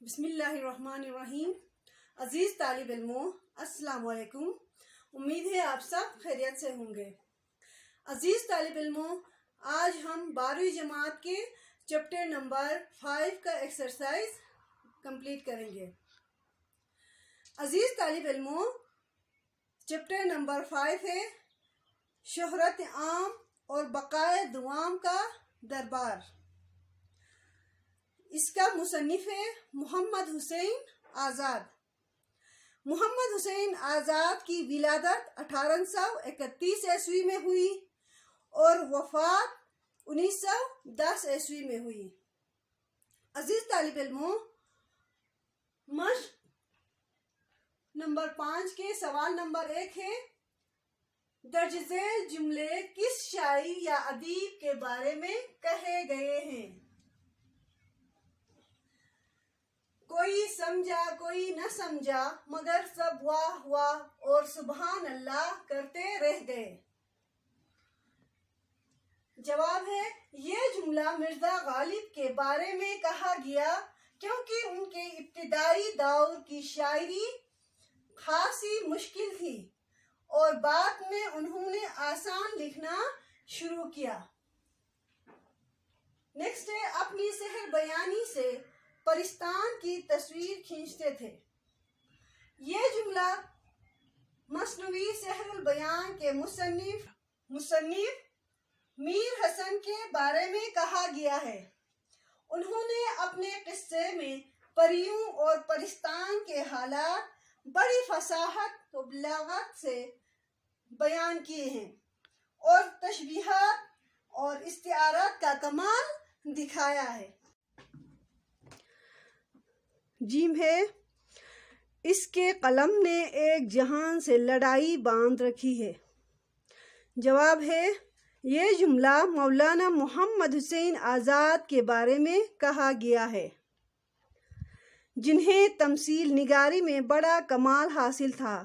بسم اللہ الرحمن الرحیم۔ عزیز طالب علموں، السلام علیکم۔ امید ہے آپ سب خیریت سے ہوں گے۔ عزیز طالب علموں، آج ہم 12ویں جماعت کے چیپٹر نمبر 5 کا ایکسرسائز کمپلیٹ کریں گے۔ عزیز طالب علموں، چیپٹر نمبر 5 ہے شہرت عام اور بقائے دوام کا دربار۔ اس کا مصنف ہے محمد حسین آزاد۔ محمد حسین آزاد کی ولادت 1831 عیسوی میں ہوئی اور وفات 1910 عیسوی میں ہوئی۔ عزیز طالب علموں، مشق نمبر 5 کے سوال نمبر 1 ہے، درج ذیل جملے کس شاعر یا ادیب کے بارے میں کہے گئے ہیں؟ کوئی سمجھا کوئی نہ سمجھا مگر سب واہ واہ اور سبحان اللہ کرتے رہ گئے۔ جواب ہے، یہ جملہ مرزا غالب کے بارے میں کہا گیا کیونکہ ان کے ابتدائی دور کی شاعری خاصی مشکل تھی اور بعد میں انہوں نے آسان لکھنا شروع کیا۔ نیکسٹ ہے، اپنی سحر بیانی سے پرستان کی تصویر کھینچتے تھے۔ یہ جملہ مثنوی سحر البیان کے مصنف میر حسن کے بارے میں کہا گیا ہے۔ انہوں نے اپنے قصے میں پریوں اور پرستان کے حالات بڑی فصاحت و بلاغت سے بیان کیے ہیں اور تشبیہات اور استعارات کا کمال دکھایا ہے۔ جیم ہے، اس کے قلم نے ایک جہان سے لڑائی باندھ رکھی ہے۔ جواب ہے، یہ جملہ مولانا محمد حسین آزاد کے بارے میں کہا گیا ہے، جنہیں تمثیل نگاری میں بڑا کمال حاصل تھا،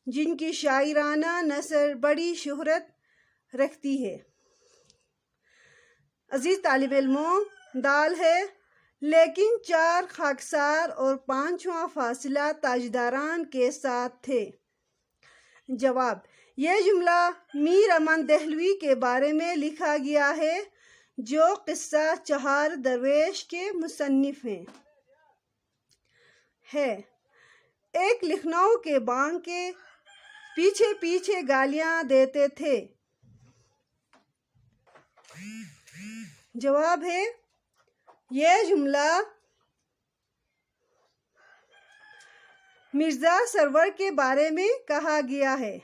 جن کی شاعرانہ نثر بڑی شہرت رکھتی ہے۔ عزیز طالب علموں، دال ہے، لیکن 4 خاکسار اور 5واں فاصلہ تاجداران کے ساتھ تھے۔ جواب، یہ جملہ میر امن دہلوی کے بارے میں لکھا گیا ہے، جو قصہ چہار درویش کے مصنف ہیں۔ ایک لکھنؤ کے بانگ کے پیچھے پیچھے گالیاں دیتے تھے۔ جواب ہے، یہ جملہ مرزا سرور کے بارے میں کہا گیا ہے،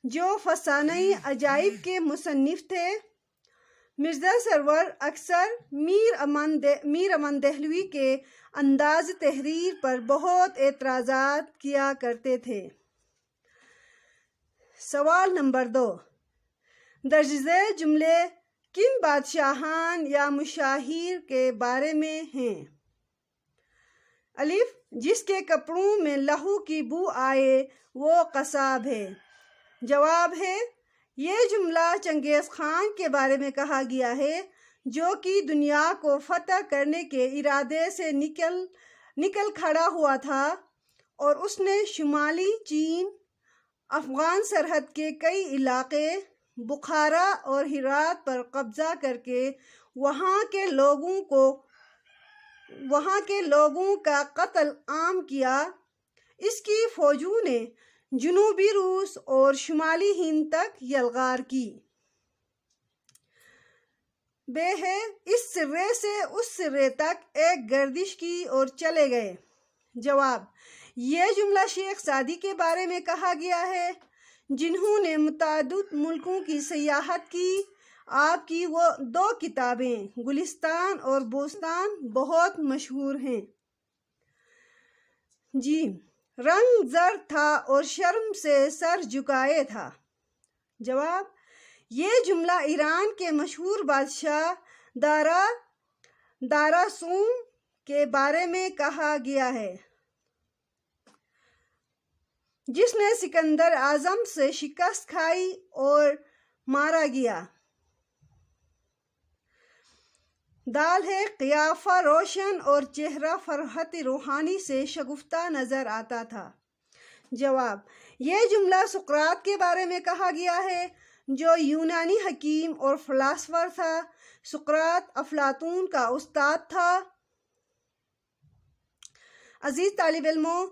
جو فسانۂ عجائب کے مصنف تھے۔ مرزا سرور اکثر میر امن دہلوی کے انداز تحریر پر بہت اعتراضات کیا کرتے تھے۔ سوال نمبر 2، درج ذیل جملے کن بادشاہان یا مشاہیر کے بارے میں ہیں؟ الف، جس کے کپڑوں میں لہو کی بو آئے وہ قصاب ہے۔ جواب ہے، یہ جملہ چنگیز خان کے بارے میں کہا گیا ہے، جو کہ دنیا کو فتح کرنے کے ارادے سے نکل کھڑا ہوا تھا اور اس نے شمالی چین، افغان سرحد کے کئی علاقے، بخارا اور ہرات پر قبضہ کر کے وہاں کے لوگوں کا قتل عام کیا۔ اس کی فوجوں نے جنوبی روس اور شمالی ہند تک یلغار کی۔ بے ہے، اس سرے سے اس سرے تک ایک گردش کی اور چلے گئے۔ جواب، یہ جملہ شیخ سعدی کے بارے میں کہا گیا ہے، جنہوں نے متعدد ملکوں کی سیاحت کی۔ آپ کی وہ 2 کتابیں گلستان اور بوستان بہت مشہور ہیں۔ جی، رنگ زرد تھا اور شرم سے سر جھکائے تھا۔ جواب، یہ جملہ ایران کے مشہور بادشاہ دارا سوم کے بارے میں کہا گیا ہے، جس نے سکندر اعظم سے شکست کھائی اور مارا گیا۔ دال ہے قیافہ روشن اور چہرہ فرحت روحانی سے شگفتہ نظر آتا تھا۔ جواب: یہ جملہ سقراط کے بارے میں کہا گیا ہے، جو یونانی حکیم اور فلاسفر تھا۔ سقراط افلاطون کا استاد تھا۔ عزیز طالب علموں،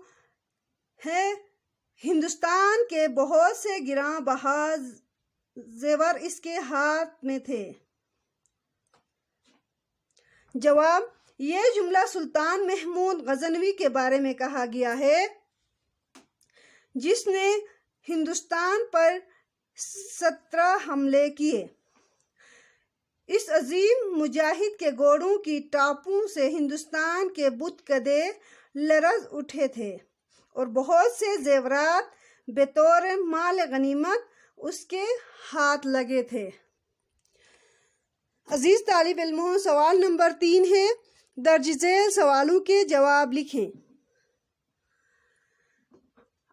ہندوستان کے بہت سے گراں بہا زیور اس کے ہاتھ میں تھے۔ جواب: یہ جملہ سلطان محمود غزنوی کے بارے میں کہا گیا ہے، جس نے ہندوستان پر 17 حملے کیے۔ اس عظیم مجاہد کے گھوڑوں کی ٹاپوں سے ہندوستان کے بت کدے لرز اٹھے تھے اور بہت سے زیورات بطور مال غنیمت اس کے ہاتھ لگے تھے۔ عزیز طالب علموں، سوال نمبر 3 ہے، درج ذیل سوالوں کے جواب لکھیں۔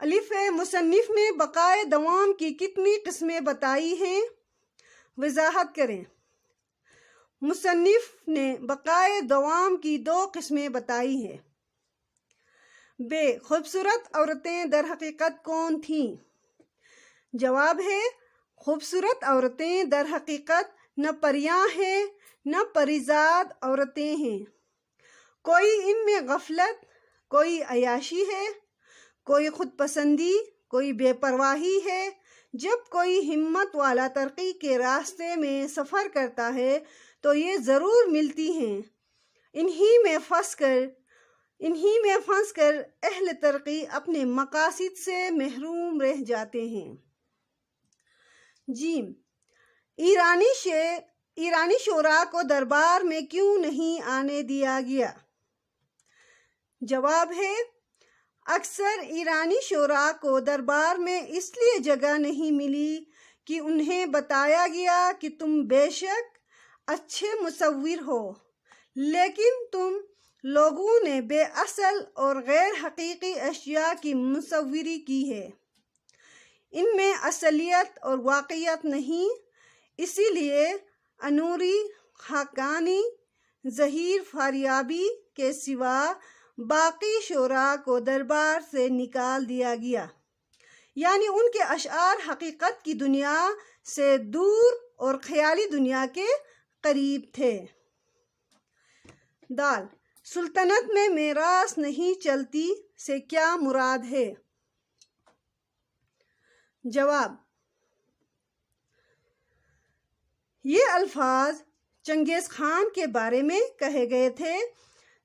الف ہے، مصنف نے بقائے دوام کی کتنی قسمیں بتائی ہیں؟ وضاحت کریں۔ مصنف نے بقائے دوام کی 2 قسمیں بتائی ہیں۔ ب، خوبصورت عورتیں در حقیقت کون تھیں؟ جواب ہے، خوبصورت عورتیں در حقیقت نہ پریاں ہیں نہ پریزاد عورتیں ہیں۔ کوئی ان میں غفلت، کوئی عیاشی ہے، کوئی خود پسندی، کوئی بے پرواہی ہے۔ جب کوئی ہمت والا ترقی کے راستے میں سفر کرتا ہے تو یہ ضرور ملتی ہیں۔ انہی میں پھنس کر اہل ترقی اپنے مقاصد سے محروم رہ جاتے ہیں۔ جیم، ایرانی شعراء کو دربار میں کیوں نہیں آنے دیا گیا؟ جواب ہے، اکثر ایرانی شعراء کو دربار میں اس لیے جگہ نہیں ملی کہ انہیں بتایا گیا کہ تم بے شک اچھے مصور ہو، لیکن تم لوگوں نے بے اصل اور غیر حقیقی اشیاء کی مصوری کی ہے، ان میں اصلیت اور واقعیت نہیں۔ اسی لیے انوری، خاقانی، ظہیر فاریابی کے سوا باقی شعراء کو دربار سے نکال دیا گیا، یعنی ان کے اشعار حقیقت کی دنیا سے دور اور خیالی دنیا کے قریب تھے۔ دال، سلطنت میں میراث نہیں چلتی سے کیا مراد ہے؟ جواب: یہ الفاظ چنگیز خان کے بارے میں کہے گئے تھے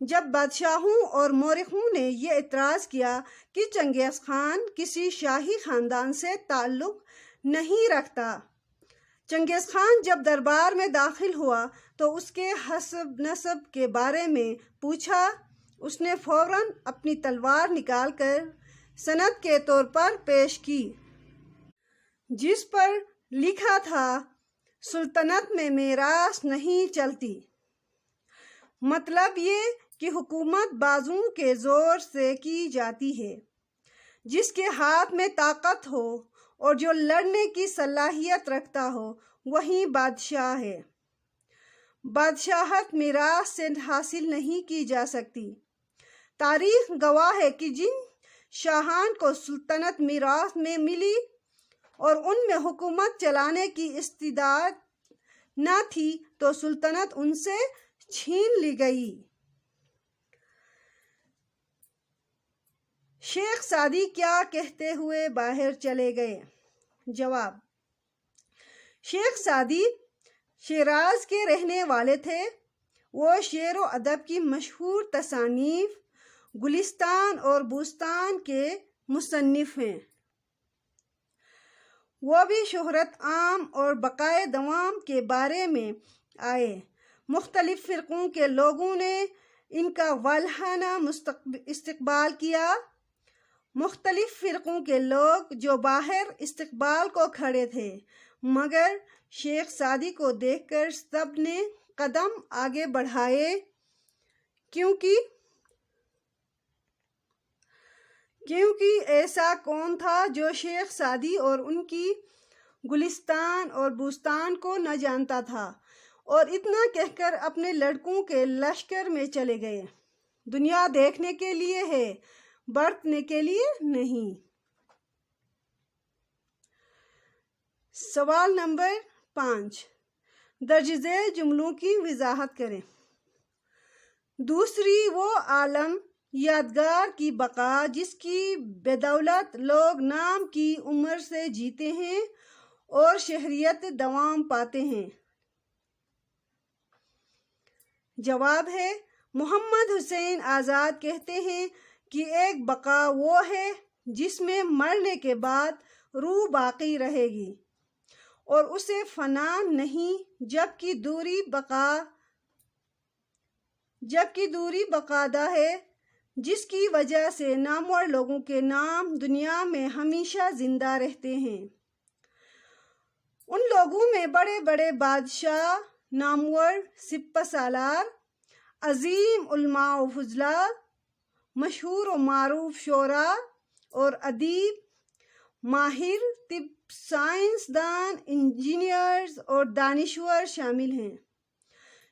جب بادشاہوں اور مورخوں نے یہ اعتراض کیا کہ چنگیز خان کسی شاہی خاندان سے تعلق نہیں رکھتا۔ چنگیز خان جب دربار میں داخل ہوا تو اس کے حسب نسب کے بارے میں پوچھا۔ اس نے فوراً اپنی تلوار نکال کر سند کے طور پر پیش کی، جس پر لکھا تھا، سلطنت میں میراث نہیں چلتی۔ مطلب یہ کہ حکومت بازوؤں کے زور سے کی جاتی ہے۔ جس کے ہاتھ میں طاقت ہو اور جو لڑنے کی صلاحیت رکھتا ہو وہی بادشاہ ہے۔ بادشاہت میراث سے حاصل نہیں کی جا سکتی۔ تاریخ گواہ ہے کہ جن شاہان کو سلطنت میراث میں ملی اور ان میں حکومت چلانے کی استعداد نہ تھی تو سلطنت ان سے چھین لی گئی۔ شیخ سعدی کیا کہتے ہوئے باہر چلے گئے؟ جواب: شیخ سعدی شیراز کے رہنے والے تھے۔ وہ شعر و ادب کی مشہور تصانیف گلستان اور بوستان کے مصنف ہیں۔ وہ بھی شہرت عام اور بقائے دوام کے بارے میں آئے۔ مختلف فرقوں کے لوگوں نے ان کا والہانہ استقبال کیا۔ مختلف فرقوں کے لوگ جو باہر استقبال کو کھڑے تھے، مگر شیخ سعدی کو دیکھ کر سب نے قدم آگے بڑھائے، کیونکہ ایسا کون تھا جو شیخ سعدی اور ان کی گلستان اور بوستان کو نہ جانتا تھا۔ اور اتنا کہہ کر اپنے لڑکوں کے لشکر میں چلے گئے۔ دنیا دیکھنے کے لیے ہے، برتنے کے لیے نہیں۔ سوال نمبر 5، درج ذیل جملوں کی وضاحت کریں۔ دوسری وہ عالم یادگار کی بقا جس کی بدولت لوگ نام کی عمر سے جیتے ہیں اور شہریت دوام پاتے ہیں۔ جواب ہے، محمد حسین آزاد کہتے ہیں کہ ایک بقا وہ ہے جس میں مرنے کے بعد روح باقی رہے گی اور اسے فنا نہیں، جبکہ دوری بقادہ ہے جس کی وجہ سے نامور لوگوں کے نام دنیا میں ہمیشہ زندہ رہتے ہیں۔ ان لوگوں میں بڑے بڑے بادشاہ، نامور سپہ سالار، عظیم علماء و فضلاء، مشہور و معروف شعراء اور ادیب، ماہر طب، سائنس دان، انجینئرز اور دانشور شامل ہیں،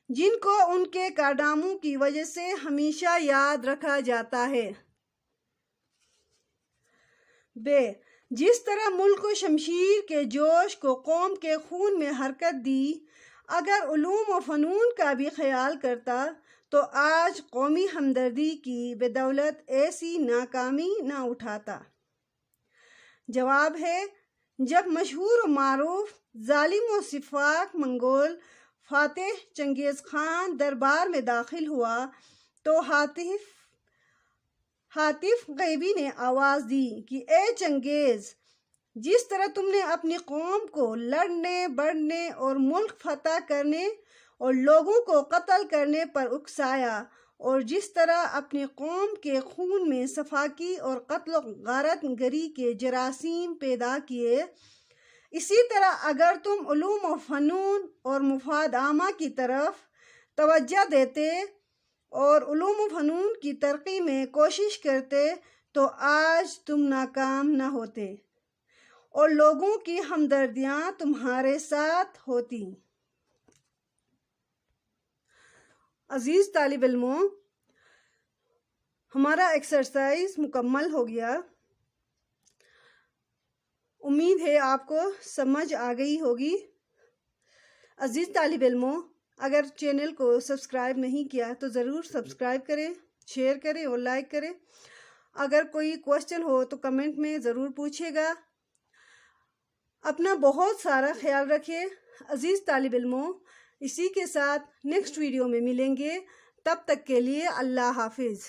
جن کو ان کے کارناموں کی وجہ سے ہمیشہ یاد رکھا جاتا ہے۔ ب، جس طرح ملک و شمشیر کے جوش کو قوم کے خون میں حرکت دی، اگر علوم و فنون کا بھی خیال کرتا تو آج قومی ہمدردی کی بدولت ایسی ناکامی نہ اٹھاتا۔ جواب ہے، جب مشہور و معروف ظالم و سفاک منگول فاتح چنگیز خان دربار میں داخل ہوا تو حاتف غیبی نے آواز دی کہ اے چنگیز، جس طرح تم نے اپنی قوم کو لڑنے بڑھنے اور ملک فتح کرنے اور لوگوں کو قتل کرنے پر اکسایا، اور جس طرح اپنی قوم کے خون میں سفاکی اور قتل و غارت گری کے جراثیم پیدا کیے، اسی طرح اگر تم علوم و فنون اور مفاد عامہ کی طرف توجہ دیتے اور علوم و فنون کی ترقی میں کوشش کرتے تو آج تم ناکام نہ ہوتے اور لوگوں کی ہمدردیاں تمہارے ساتھ ہوتی۔ عزیز طالب علموں، ہمارا ایکسرسائز مکمل ہو گیا۔ امید ہے آپ کو سمجھ آ گئی ہوگی۔ عزیز طالب علموں، اگر چینل کو سبسکرائب نہیں کیا تو ضرور سبسکرائب کریں، شیئر کریں اور لائک کریں۔ اگر کوئی کوشچن ہو تو کمنٹ میں ضرور پوچھیے گا۔ اپنا بہت سارا خیال رکھیں عزیز طالب علموں۔ اسی کے ساتھ نیکسٹ ویڈیو میں ملیں گے، تب تک کے لیے اللہ حافظ۔